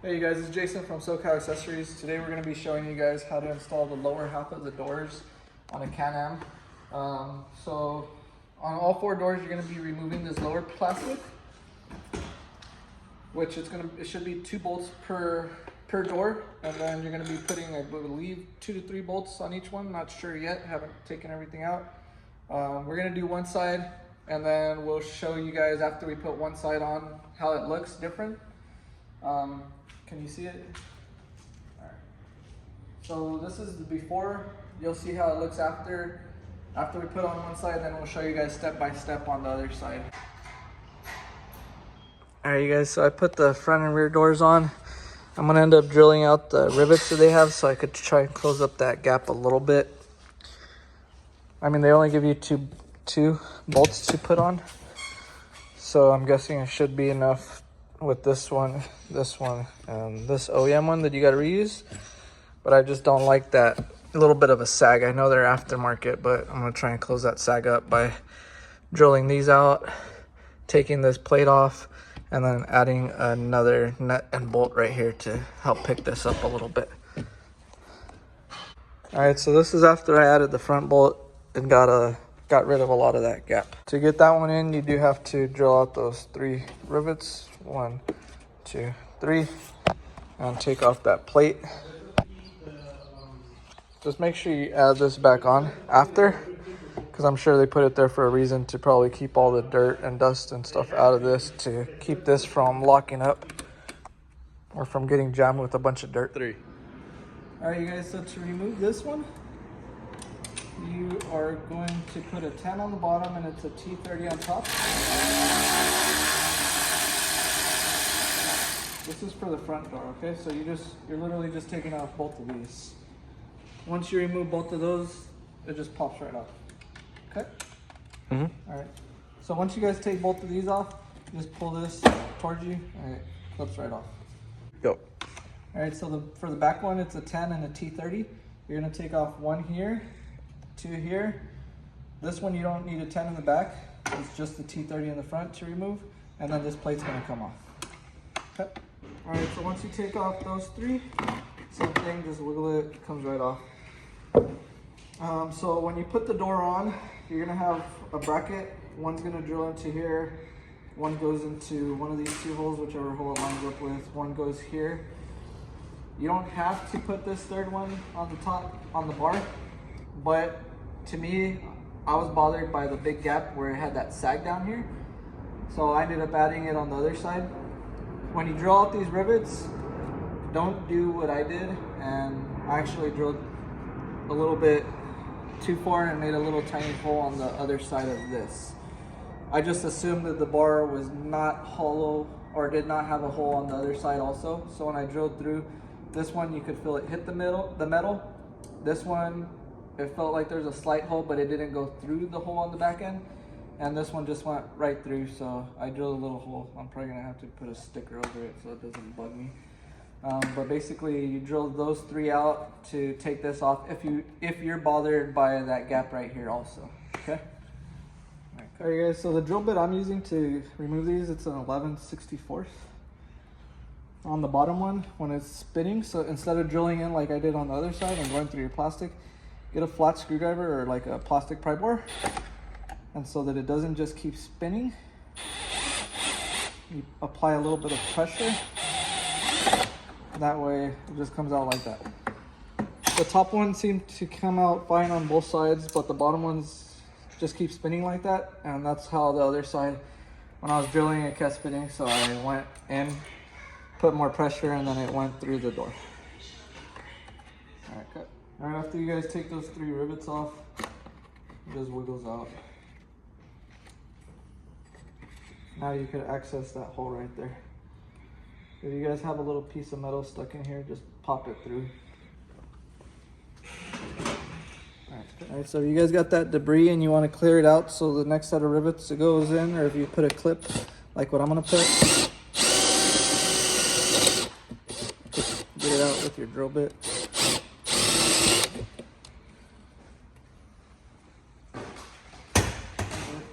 Hey you guys, it's Jason from SoCal Accessories. Today we're going to be showing you guys how to install the lower half of the doors on a Can-Am. So on all four doors you're going to be removing this lower plastic, which it should be 2 bolts per door, and then you're going to be putting, I believe, 2 to 3 bolts on each one. Not sure yet, haven't taken everything out. We're going to do one side, and then we'll show you guys after we put one side on how it looks different. Can you see it? All right. So this is the before. You'll see how it looks after we put on one side, then we'll show you guys step by step on the other side. All right, you guys, so I put the front and rear doors on. I'm gonna end up drilling out the rivets that they have so I could try and close up that gap a little bit. I mean, they only give you two bolts to put on, so I'm guessing it should be enough with this one, and this OEM one that you got to reuse. But I just don't like that little bit of a sag. I know they're aftermarket, but I'm gonna try and close that sag up by drilling these out, taking this plate off, and then adding another nut and bolt right here to help pick this up a little bit. All right, so this is after I added the front bolt and got rid of a lot of that gap. To get that one in, you do have to drill out those 3 rivets. 1, 2, 3, and take off that plate. Just make sure you add this back on after, because I'm sure they put it there for a reason, to probably keep all the dirt and dust and stuff out of this, to keep this from locking up or from getting jammed with a bunch of dirt. 3. All right, you guys, so to remove this one, you are going to put a 10 on the bottom and it's a T30 on top. This is for the front door, okay? So you're literally just taking off both of these. Once you remove both of those, it just pops right off. Okay? All right. So once you guys take both of these off, just pull this towards you, and it clips right off. Go. All right, so for the back one, it's a 10 and a T30. You're gonna take off 1 here, 2 here. This one, you don't need a 10 in the back. It's just the T30 in the front to remove, and then this plate's gonna come off. Okay. All right, so once you take off those 3, same thing, just wiggle it, it comes right off. So when you put the door on, you're gonna have a bracket. One's gonna drill into here, one goes into one of these 2 holes, whichever hole it lines up with, one goes here. You don't have to put this 3rd one on the top, on the bar, but to me, I was bothered by the big gap where it had that sag down here. So I ended up adding it on the other side. When you drill out these rivets, don't do what I did, and I actually drilled a little bit too far and made a little tiny hole on the other side of this. I just assumed that the bar was not hollow or did not have a hole on the other side also. So when I drilled through this one, you could feel it hit the metal. This one, it felt like there's a slight hole, but it didn't go through the hole on the back end. And this one just went right through, so I drilled a little hole. I'm probably gonna have to put a sticker over it so it doesn't bug me. But basically, you drill those 3 out to take this off if you're bothered by that gap right here also, okay? All right, guys, so the drill bit I'm using to remove these, it's an 11/64. On the bottom one, when it's spinning, so instead of drilling in like I did on the other side and going through your plastic, get a flat screwdriver or like a plastic pry bar. And so that it doesn't just keep spinning, you apply a little bit of pressure. That way it just comes out like that. The top one seemed to come out fine on both sides, but the bottom ones just keep spinning like that. And that's how the other side, when I was drilling, it kept spinning. So I went in, put more pressure, and then it went through the door. All right, cut. All right, after you guys take those 3 rivets off, it just wiggles out. Now you could access that hole right there. If you guys have a little piece of metal stuck in here, just pop it through. All right, so if you guys got that debris and you want to clear it out so the next set of rivets it goes in, or if you put a clip like what I'm gonna put, just get it out with your drill bit.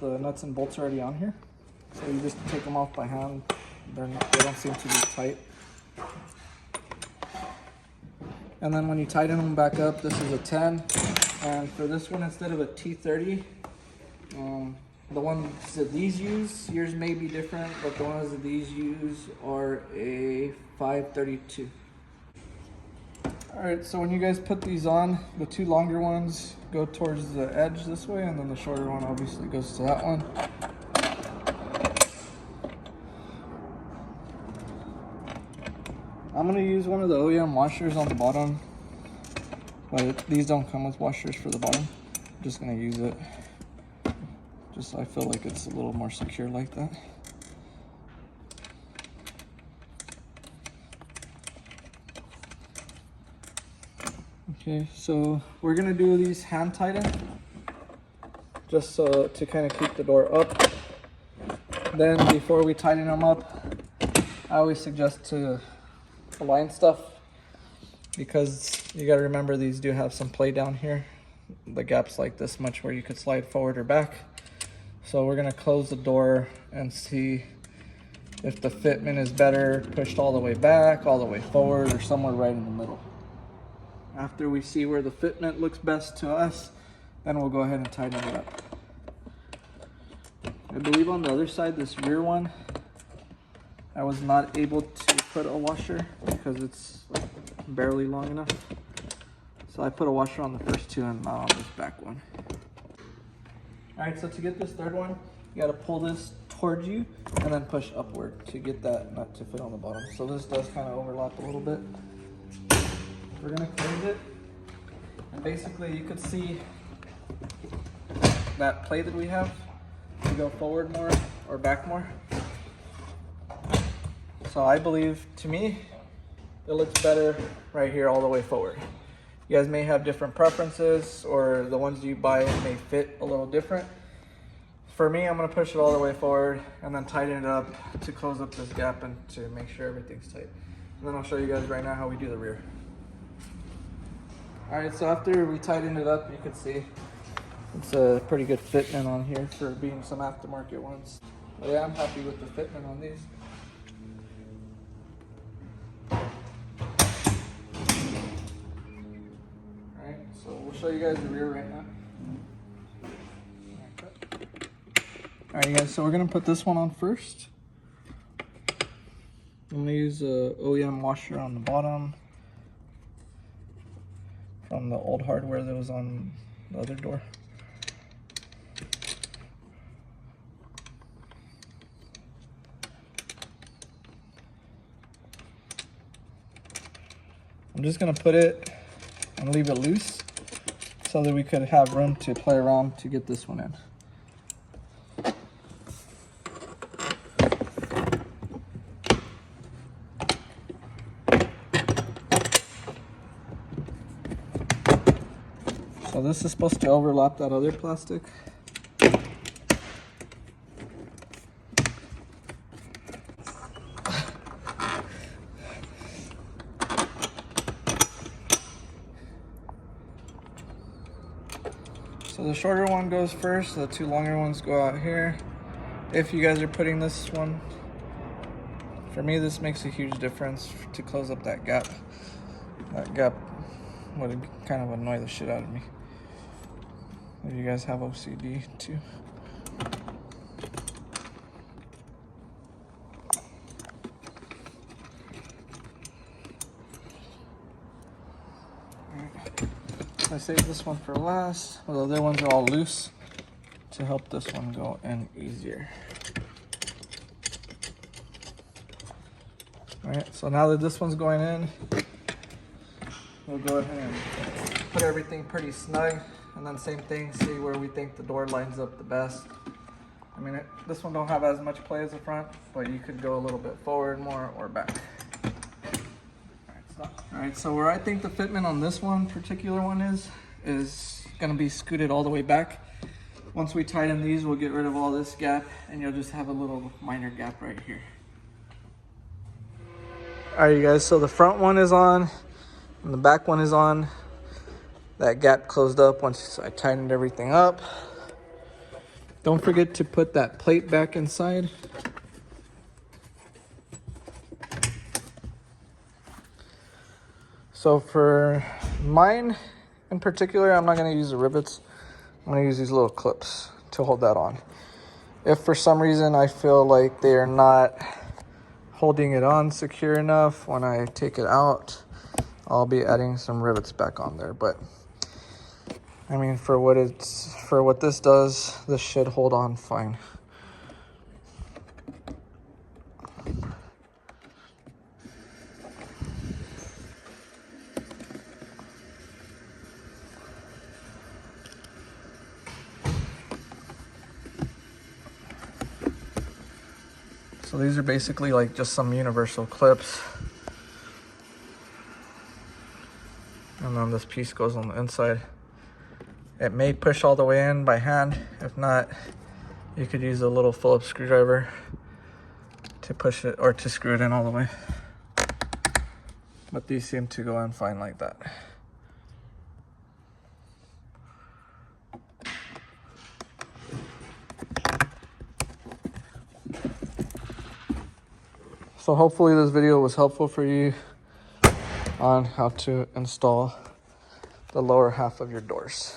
The nuts and bolts are already on here. So you just take them off by hand. They don't seem to be tight. And then when you tighten them back up, this is a 10. And for this one, instead of a T30, the ones that these use, yours may be different, but the ones that these use are a 532. All right, so when you guys put these on, the two longer ones go towards the edge this way, and then the shorter one obviously goes to that one. I'm gonna use one of the OEM washers on the bottom, but these don't come with washers for the bottom. I'm just gonna use it. Just so I feel like it's a little more secure like that. Okay, so we're gonna do these hand tighten, just so to kind of keep the door up. Then before we tighten them up, I always suggest to align stuff, because you gotta remember these do have some play down here. The gap's like this much where you could slide forward or back. So we're gonna close the door and see if the fitment is better pushed all the way back, all the way forward, or somewhere right in the middle. After we see where the fitment looks best to us, then we'll go ahead and tighten it up. I believe on the other side, this rear one, I was not able to put a washer because it's barely long enough. So I put a washer on the first two and not on this back one. All right, so to get this third one, you gotta pull this towards you and then push upward to get that nut to fit on the bottom. So this does kind of overlap a little bit. We're gonna close it, and basically you could see that play that we have to go forward more or back more. So I believe, to me, it looks better right here all the way forward. You guys may have different preferences, or the ones you buy may fit a little different. For me, I'm gonna push it all the way forward and then tighten it up to close up this gap and to make sure everything's tight. And then I'll show you guys right now how we do the rear. All right, so after we tighten it up, you can see it's a pretty good fitment on here for being some aftermarket ones. But yeah, I'm happy with the fitment on these. So we'll show you guys the rear right now. All right, guys, so we're gonna put this one on first. I'm gonna use a OEM washer on the bottom from the old hardware that was on the other door. I'm just gonna put it and leave it loose so that we could have room to play around to get this one in. So this is supposed to overlap that other plastic. So the shorter one goes first, the two longer ones go out here. If you guys are putting this one, for me this makes a huge difference to close up that gap. That gap would kind of annoy the shit out of me. If you guys have OCD too. I saved this one for last. Well, the other ones are all loose to help this one go in easier. All right, so now that this one's going in, we'll go ahead and put everything pretty snug, and then same thing, see where we think the door lines up the best. I mean, this one don't have as much play as the front, but you could go a little bit forward more or back. All right, so where I think the fitment on this one, particular one is gonna be scooted all the way back. Once we tighten these, we'll get rid of all this gap and you'll just have a little minor gap right here. All right, you guys, so the front one is on and the back one is on. That gap closed up once I tightened everything up. Don't forget to put that plate back inside. So for mine in particular, I'm not going to use the rivets. I'm going to use these little clips to hold that on. If for some reason I feel like they are not holding it on secure enough, when I take it out, I'll be adding some rivets back on there. But I mean, for what this does, this should hold on fine. So these are basically like just some universal clips. And then this piece goes on the inside. It may push all the way in by hand. If not, you could use a little Phillips screwdriver to push it or to screw it in all the way. But these seem to go in fine like that. So hopefully this video was helpful for you on how to install the lower half of your doors.